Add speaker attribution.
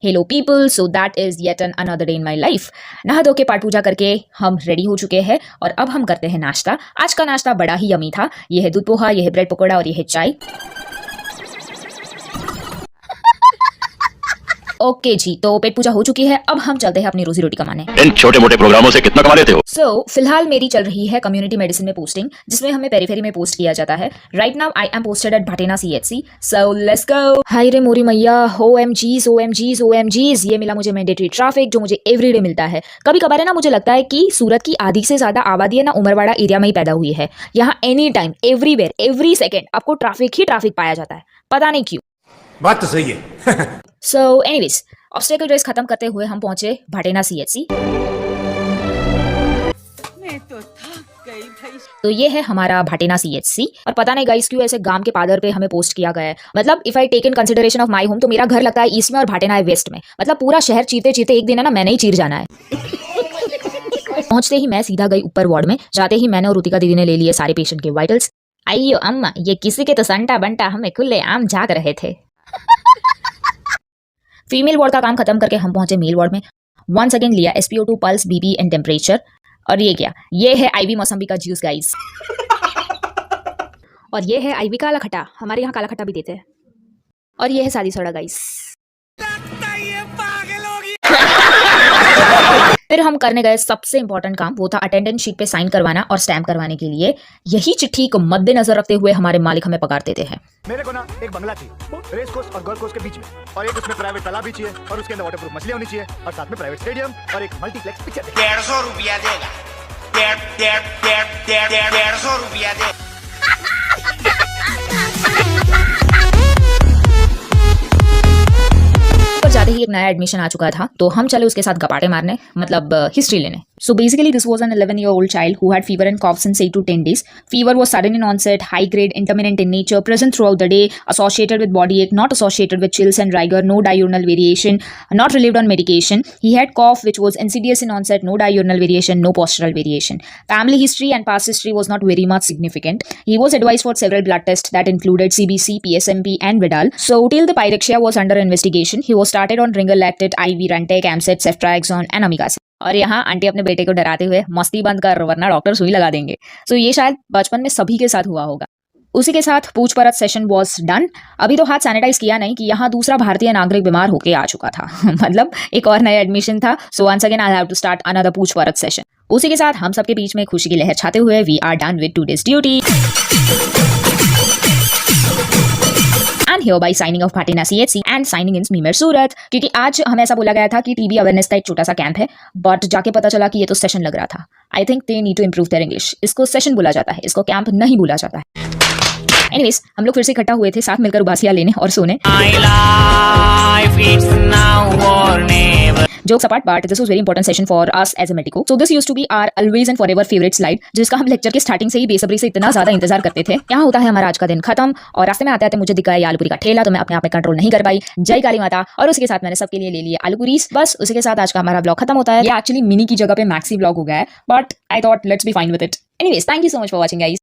Speaker 1: Hello people, so that is yet an another day in my life. नहा धो के पाठ पूजा करके हम रेडी हो चुके हैं और अब हम करते हैं नाश्ता। आज का नाश्ता बड़ा ही यमी था। ये है दूध पोहा, ये है ब्रेड पकौड़ा और ये है चाय। ओके जी, तो पेट पूजा हो चुकी है। अब हम चलते हैं अपनी रोजी रोटी कमाने।
Speaker 2: इन छोटे मोटे प्रोग्रामों से कितना कमा लेते हो?
Speaker 1: फिलहाल मेरी चल रही है कम्युनिटी मेडिसिन में पोस्टिंग, जिसमें हमें पेरीफेरी में पोस्ट किया जाता है। Right now I am posted at Bhatena CHC। So let's go. Hi रे मोरी मैया, OMGs, ये मिला मुझे मैंडेटरी ट्रैफिक, जो मुझे एवरीडे मिलता है। कभी कभार है ना, मुझे लगता है कि सूरत की आधी से ज्यादा आबादी है ना उमरवाड़ा एरिया में ही पैदा हुई है। यहाँ any time, everywhere, every second आपको ट्रैफिक ही ट्रैफिक पाया जाता है, पता नहीं क्यों।
Speaker 3: बात तो सही है।
Speaker 1: सो एनीवेज, ऑब्स्टेकल रेस खत्म करते हुए हम पहुंचे भटेना CHC।
Speaker 4: मैं तो थक गई भाई।
Speaker 1: तो ये है हमारा भटेना CHC। और पता नहीं गाइस क्यों ऐसे गांव के पादर पे हमें पोस्ट किया गया है। मतलब if I take in consideration of my home, तो मेरा घर लगता है ईस्ट में और भटेना है वेस्ट में। मतलब पूरा शहर चीरते चीरते एक दिन है ना मैंने ही चीर जाना है। पहुंचते ही मैं सीधा गई ऊपर वार्ड में। जाते ही मैंने और रुतिका दीदी ने ले लिए सारे पेशेंट के वाइटल्स। अयो अम्मा, ये किसी के तो संटा बंटा हमें खुले आम जाग रहे थे। फीमेल वार्ड का काम खत्म करके हम पहुंचे मेल वार्ड में। वंस अगेन लिया SpO2, pulse, BP and temperature. और ये क्या, ये है IV मौसम्बी का जूस गाइस। और ये है IV काला खट्टा, हमारे यहाँ काला खट्टा भी देते हैं। और ये है शादी सोडा गाइस। फिर हम करने गए सबसे इंपॉर्टेंट काम, वो था अटेंडेंस शीट पे साइन करवाना और स्टैम्प करवाने के लिए। यही चिट्ठी को मद्देनजर रखते हुए हमारे मालिक हमें पगार देते हैं।
Speaker 3: मेरे को ना एक बंगला चाहिए, रेस कोर्स और गोल्फ कोर्स के बीच में, और एक उसमें प्राइवेट तालाब भी चाहिए, और उसके अंदर वाटरप्रूफ मछलियां होनी चाहिए, और साथ में प्राइवेट स्टेडियम और एक मल्टीप्लेक्स पिक्चर।
Speaker 5: 150 रुपया देगा। 150 रुपया दे।
Speaker 1: जाते ही एक नया एडमिशन आ चुका था, तो हम चले उसके साथ गपाटे मारने, मतलब हिस्ट्री लेने। So basically this was an 11-year-old child who had fever and coughs since 8 to 10 days. Fever was sudden in onset, high grade, intermittent in nature, present throughout the day, associated with body ache, not associated with chills and rigor, no diurnal variation, not relieved on medication. He had cough which was insidious in onset, no diurnal variation, no postural variation. Family history and past history was not very much significant. He was advised for several blood tests that included CBC, PSMP and Vidal. So till the pyrexia was under investigation, he was started on Ringer Lactate, IV, Rantac, Amset, Ceftriaxone and Omegacin. और यहाँ aunty अपने बेटे को डराते हुए, मस्ती बंद कर वरना डॉक्टर सुई लगा देंगे। सो ये शायद बचपन में सभी के साथ हुआ होगा। उसी के साथ पूछ परछ सेशन वॉज डन। अभी तो हाथ सैनिटाइज किया नहीं कि यहाँ दूसरा भारतीय नागरिक बीमार होके आ चुका था। मतलब एक और नया एडमिशन था। So once again I have to start another पूछ परछ सेशन। उसी के साथ हम सबके बीच में खुशी की लहर छाते हुए we are done with today's duty. And hereby signing off Bhatina CHC and signing in Smemer सूरत। क्योंकि आज हमें ऐसा बोला गया था कि TB अवेयरनेस का एक छोटा सा कैंप है, बट जाके पता चला कि ये तो सेशन लग रहा था। I think they need to improve their English. इसको सेशन बोला जाता है, इसको कैंप नहीं बोला जाता है। एनीवेज, हम लोग फिर से इकट्ठा हुए थे साथ मिलकर उबासियां लेने और सोने। Jokes apart, but this was very important session for us as a medico. So this used to be our always and forever favorite slide, जिसका हम लेक्चर के स्टार्टिंग से ही बेसब्री से इतना ज्यादा इंतजार करते थे। यहाँ होता है हमारा आज का दिन खत्म, और रास्ते में आते आते मुझे दिखा ये आलूपुरी का ठेला, तो मैं अपने आप में कंट्रोल नहीं कर पाई। जय काली माता। और उसके साथ मैंने सबके लिए ले लिए आलूपुरीस। बस उसी के साथ आज का हमारा ब्लॉग खत्म होता है। ये एक्चुअली मिनी की जगह पे मैक्सी ब्लॉग हो गया है, but I thought let's be fine with it. Anyways, thank you so much for watching guys.